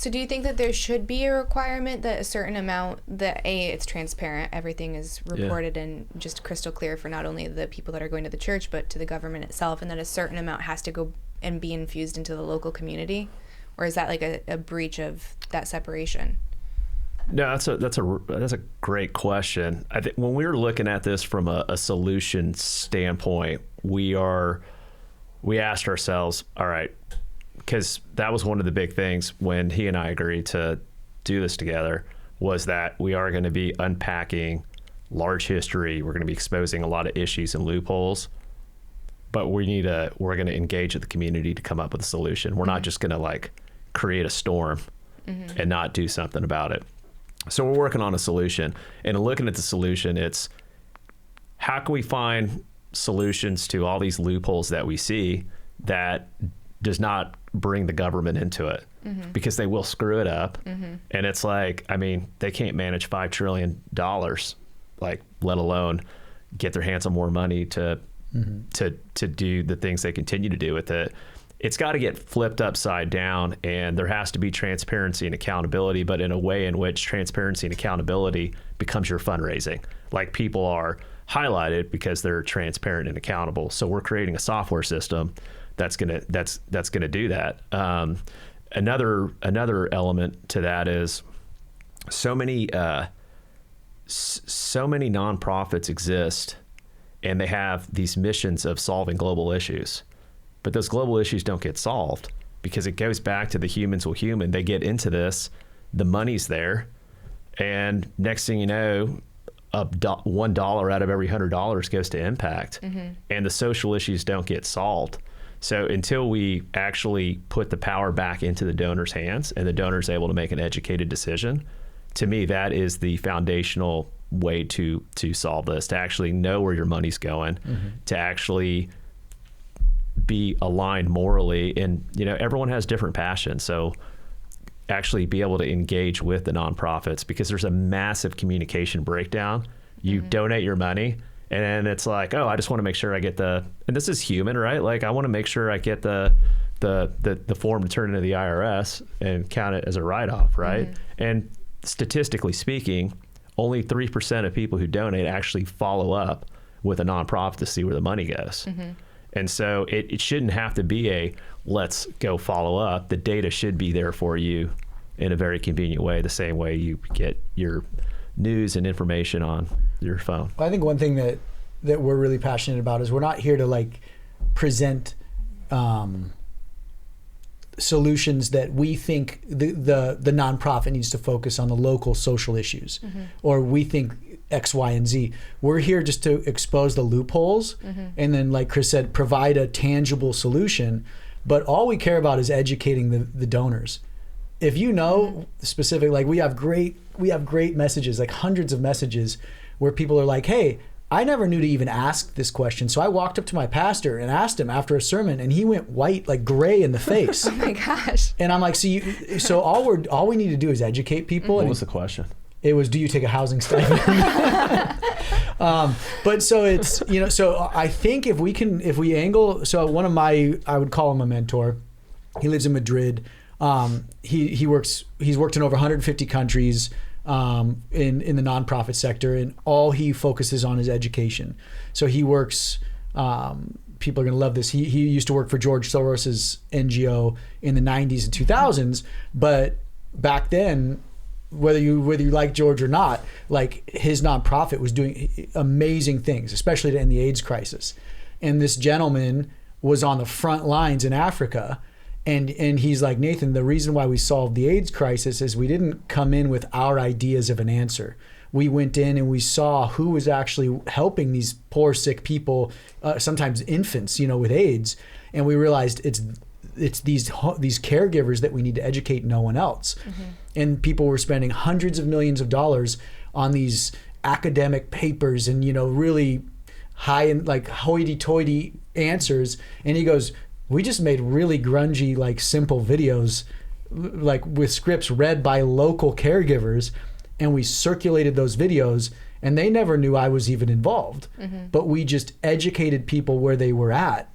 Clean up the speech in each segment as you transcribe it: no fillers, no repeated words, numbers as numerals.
So do you think that there should be a requirement that a certain amount, that it's transparent, everything is reported and just crystal clear for not only the people that are going to the church, but to the government itself, and that a certain amount has to go and be infused into the local community? Or is that like a breach of that separation? No, that's a great question. I think when we were looking at this from a solution standpoint, we asked ourselves, all right, because that was one of the big things when he and I agreed to do this together, was that we are going to be unpacking large history. We're going to be exposing a lot of issues and loopholes, but we're going to engage with the community to come up with a solution. We're not just going to like create a storm and not do something about it. So we're working on a solution, and looking at the solution, it's how can we find solutions to all these loopholes that we see that does not bring the government into it, because they will screw it up. And it's like, I mean, they can't manage $5 trillion, like, let alone get their hands on more money to do the things they continue to do with it. It's got to get flipped upside down, and there has to be transparency and accountability, but in a way in which transparency and accountability becomes your fundraising. Like, people are highlighted because they're transparent and accountable. So we're creating a software system that's gonna do that. Another element to that is so many nonprofits exist, and they have these missions of solving global issues, but those global issues don't get solved because it goes back to the humans will human. They get into this, the money's there, and next thing you know, $1 out of every $100 goes to impact, and the social issues don't get solved. So until we actually put the power back into the donor's hands and the donor's able to make an educated decision, to me, that is the foundational way to solve this, to actually know where your money's going, to actually be aligned morally. And, you know, everyone has different passions. So actually be able to engage with the nonprofits, because there's a massive communication breakdown. You donate your money, and it's like, oh, I just want to make sure I get and this is human, right? Like, I want to make sure I get the form to turn into the IRS and count it as a write-off, right? And statistically speaking, only 3% of people who donate actually follow up with a nonprofit to see where the money goes. And so it shouldn't have to be let's go follow up. The data should be there for you in a very convenient way, the same way you get your news and information on your phone. I think one thing that we're really passionate about is we're not here to like present solutions that we think the nonprofit needs to focus on the local social issues, or we think X, Y, and Z. We're here just to expose the loopholes, and then, like Chris said, provide a tangible solution. But all we care about is educating the donors. If you know specific, like we have great messages, like hundreds of messages where people are like, hey, I never knew to even ask this question. So I walked up to my pastor and asked him after a sermon, and he went white, like gray in the face. Oh my gosh. And I'm like, so all we need to do is educate people. What was the question? It was, do you take a housing stipend? But so it's, you know, so I think if we angle, so one of I would call him a mentor. He lives in Madrid. He's worked in over 150 countries in the nonprofit sector, and all he focuses on is education. So he works, people are going to love this. He used to work for George Soros's NGO in the 90s and 2000s, but back then, whether you like George or not, like his nonprofit was doing amazing things, especially to end the AIDS crisis. And this gentleman was on the front lines in Africa. And he's like, Nathan, the reason why we solved the AIDS crisis is we didn't come in with our ideas of an answer. We went in and we saw who was actually helping these poor, sick people, sometimes infants, you know, with AIDS. And we realized it's these caregivers that we need to educate, no one else. And people were spending hundreds of millions of dollars on these academic papers and, you know, really high and like hoity-toity answers. And he goes, we just made really grungy, like simple videos, like with scripts read by local caregivers, and we circulated those videos, and they never knew I was even involved. But we just educated people where they were at,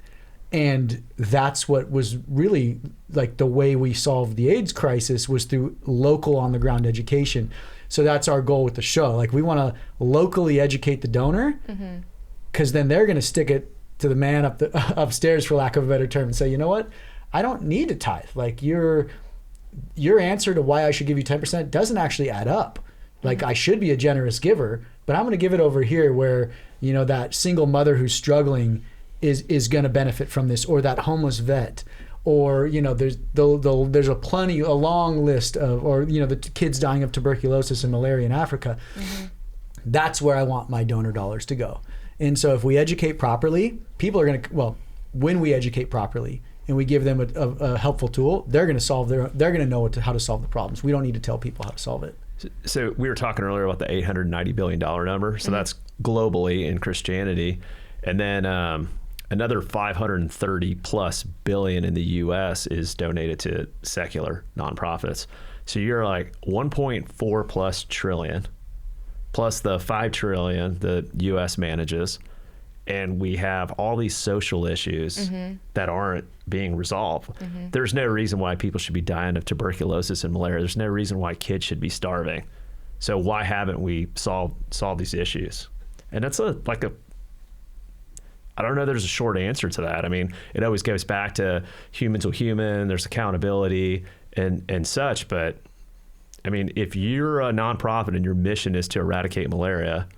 And that's what was really like the way we solved the AIDS crisis, was through local on the ground education. So that's our goal with the show. Like, we want to locally educate the donor, because then they're going to stick it to the man upstairs, for lack of a better term, and say, you know what, I don't need to tithe. Like, your answer to why I should give you 10% doesn't actually add up. Like, I should be a generous giver, but I'm going to give it over here where, you know, that single mother who's struggling is going to benefit from this, or that homeless vet, or, you know, there's a long list of, or, you know, the kids dying of tuberculosis and malaria in Africa. That's where I want my donor dollars to go. And so if we educate properly, people are going to, well, when we educate properly and we give them a helpful tool, they're going to know how to solve the problems. We don't need to tell people how to solve it. So we were talking earlier about the $890 billion number. So that's globally in Christianity. And then another 530 plus billion in the US is donated to secular nonprofits. So you're like 1.4 plus trillion, plus the 5 trillion the US manages. And we have all these social issues that aren't being resolved. There's no reason why people should be dying of tuberculosis and malaria. There's no reason why kids should be starving. So why haven't we solved these issues? And that's I don't know there's a short answer to that. I mean, it always goes back to human to human, there's accountability and such. But I mean, if you're a nonprofit and your mission is to eradicate malaria.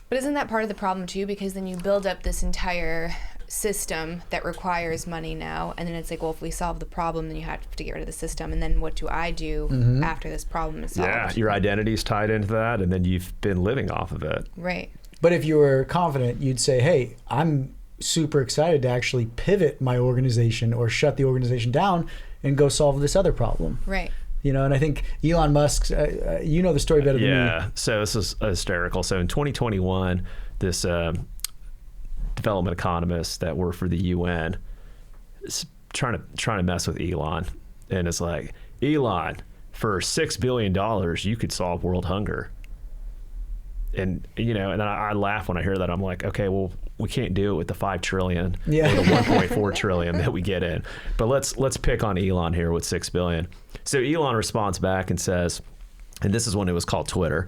But isn't that part of the problem too? Because then you build up this entire system that requires money now, and then it's like, well, if we solve the problem, then you have to get rid of the system, and then what do I do after this problem is solved? Yeah, your identity is tied into that, and then you've been living off of it. Right. But if you were confident, you'd say, hey, I'm super excited to actually pivot my organization or shut the organization down and go solve this other problem. Right. You know, and I think Elon Musk, you know the story better than me. Yeah, so this is hysterical. So in 2021, this development economist that worked for the UN is trying to mess with Elon. And it's like, Elon, for $6 billion, you could solve world hunger. And, you know, and I laugh when I hear that. I'm like, okay, well, we can't do it with the 5 trillion or the 1.4 trillion that we get in. But let's pick on Elon here with 6 billion. So Elon responds back and says, and this is when it was called Twitter,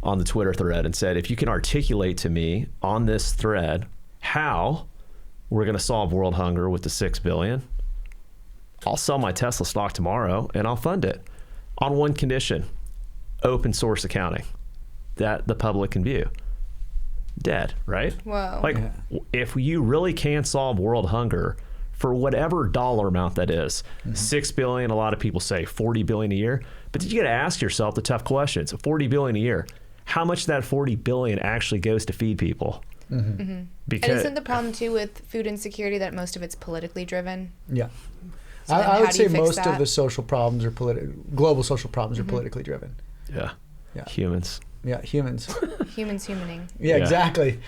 on the Twitter thread, and said, if you can articulate to me on this thread how we're going to solve world hunger with the 6 billion, I'll sell my Tesla stock tomorrow and I'll fund it on one condition: open source accounting that the public can view. Dead, right? Whoa. Like, if you really can solve world hunger for whatever dollar amount that is, 6 billion, a lot of people say 40 billion a year, but you got to ask yourself the tough questions. 40 billion a year, how much of that 40 billion actually goes to feed people? Because, and isn't the problem too with food insecurity that most of it's politically driven? Yeah. So I would say most that? of the social problems are global social problems are politically driven. yeah. Yeah. Humans. Yeah, humans. Humans humaning. Yeah, exactly.